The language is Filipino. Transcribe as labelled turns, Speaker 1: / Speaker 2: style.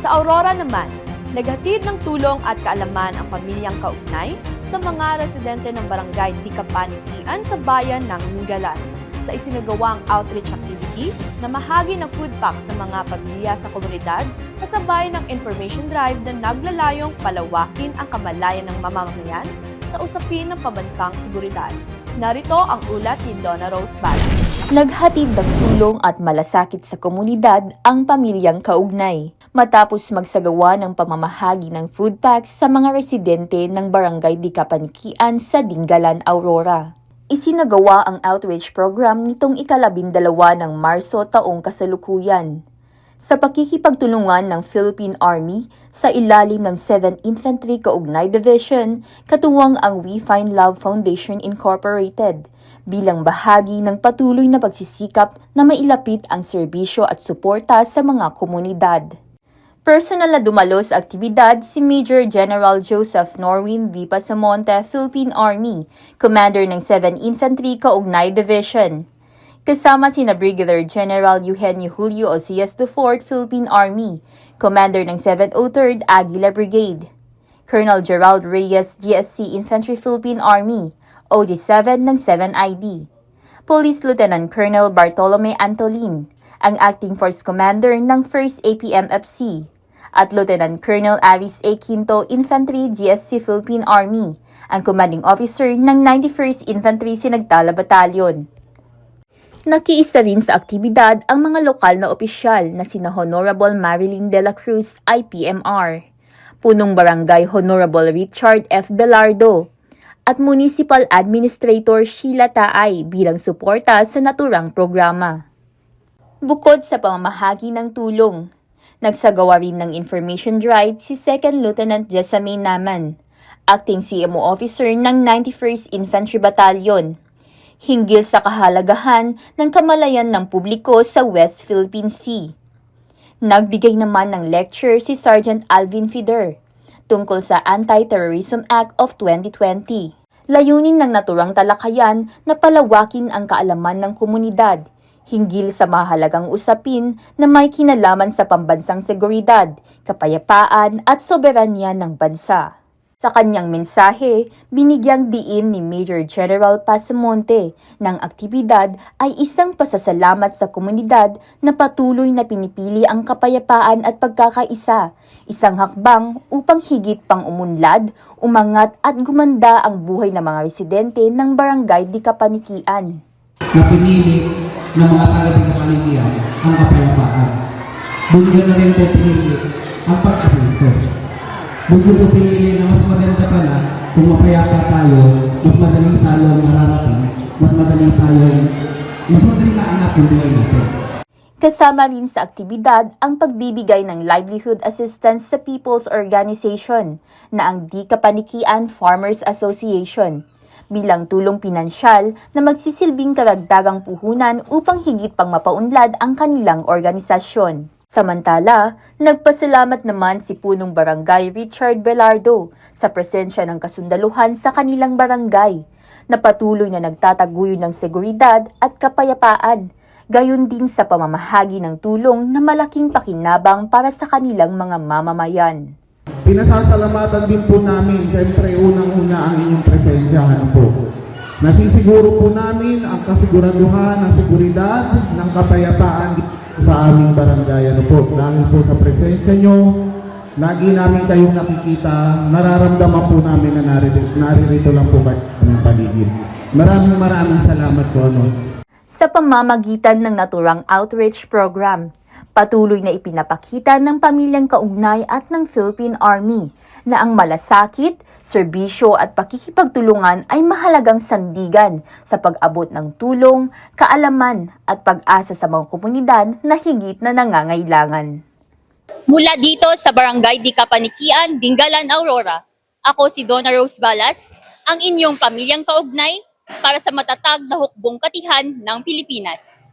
Speaker 1: Sa Aurora naman, naghatid ng tulong at kaalaman ang pamilyang kaugnay sa mga residente ng barangay Dikapanitian sa bayan ng Mingalan sa isinagawang outreach activity na mahagi ng food pack sa mga pamilya sa komunidad kasabay ng information drive na naglalayong palawakin ang kamalayan ng mamamayan sa usapin ng pambansang seguridad. Narito ang ulat ni Donna Rose Balas.
Speaker 2: Naghatid ng tulong at malasakit sa komunidad ang pamilyang kaugnay matapos magsagawa ng pamamahagi ng food packs sa mga residente ng Barangay Dikapanikian sa Dingalan, Aurora. Isinagawa ang outreach program nitong ika-12 ng Marso taong kasalukuyan sa pakikipagtulungan ng Philippine Army sa ilalim ng 7th Infantry Kaugnay Division, katuwang ang We Find Love Foundation Incorporated, bilang bahagi ng patuloy na pagsisikap na mailapit ang serbisyo at suporta sa mga komunidad. Personal na dumalo sa aktibidad si Major General Joseph Norwin V. Pasamonte, Philippine Army, Commander ng 7th Infantry Kaugnay Division. Kasama sina Brigadier General Eugenio Julio Ocias IV, Philippine Army, Commander ng 703rd Aguila Brigade. Colonel Gerald Reyes, GSC Infantry Philippine Army, OG7 ng 7ID. Police Lieutenant Colonel Bartolome Antolin, ang Acting Force Commander ng 1st APMFC, at Lieutenant Colonel Avis A. Quinto, Infantry GSC Philippine Army, ang Commanding Officer ng 91st Infantry Sinagtala Battalion. Nakiisa rin sa aktibidad ang mga lokal na opisyal na sina Honorable Marilyn de la Cruz, IPMR, Punong Barangay Honorable Richard F. Belardo, at Municipal Administrator Sheila Taay bilang suporta sa naturang programa. Bukod sa pamamahagi ng tulong, nagsagawa rin ng information drive si 2nd Lieutenant Jessamine Naman, Acting CMO Officer ng 91st Infantry Battalion, hinggil sa kahalagahan ng kamalayan ng publiko sa West Philippine Sea. Nagbigay naman ng lecture si Sergeant Alvin Fider tungkol sa Anti-Terrorism Act of 2020. Layunin ng naturang talakayan na palawakin ang kaalaman ng komunidad hinggil sa mahalagang usapin na may kinalaman sa pambansang seguridad, kapayapaan at soberanya ng bansa. Sa kanyang mensahe, binigyang diin ni Major General Pasamonte ng aktibidad ay isang pasasalamat sa komunidad na patuloy na pinipili ang kapayapaan at pagkakaisa, isang hakbang upang higit pang umunlad, umangat at gumanda ang buhay ng mga residente ng Barangay Dikapanikian.
Speaker 3: Na pinili ng mga taga-Dikapanikian ang kapayapaan. Doon na rin po pinili ang pag-asenso. Doon po pinili na mas maganda pala kung mapayapa tayo, mas madali tayong mararating, mas madali maanap yung buhay natin.
Speaker 2: Kasama rin sa aktibidad ang pagbibigay ng livelihood assistance sa People's Organization na ang Dikapanikian Farmers Association bilang tulong pinansyal na magsisilbing karagdagang puhunan upang higit pang mapaunlad ang kanilang organisasyon. Samantala, nagpasalamat naman si Punong Barangay Richard Belardo sa presensya ng kasundaluhan sa kanilang barangay na patuloy na nagtataguyod ng seguridad at kapayapaan, gayon din sa pamamahagi ng tulong na malaking pakinabang para sa kanilang mga mamamayan.
Speaker 4: Pinasasalamatan din po namin, siyempre unang-una ang inyong presensya po. Nasisiguro po namin ang kasiguraduhan ng seguridad, ng kapayapaan sa aming barangay po. Dahil po sa presensya nyo, lagi namin kayong nakikita, nararamdaman po namin na naririto lang po kayo sa aming paligid. Maraming salamat po.
Speaker 2: Sa pamamagitan ng naturang outreach program, patuloy na ipinapakita ng pamilyang kaugnay at ng Philippine Army na ang malasakit, serbisyo at pakikipagtulungan ay mahalagang sandigan sa pag-abot ng tulong, kaalaman at pag-asa sa mga komunidad na higit na nangangailangan.
Speaker 5: Mula dito sa Barangay Dikapanikian, Dingalan, Aurora, ako si Donna Rose Balas, ang inyong pamilyang kaugnay para sa matatag na hukbong katihan ng Pilipinas.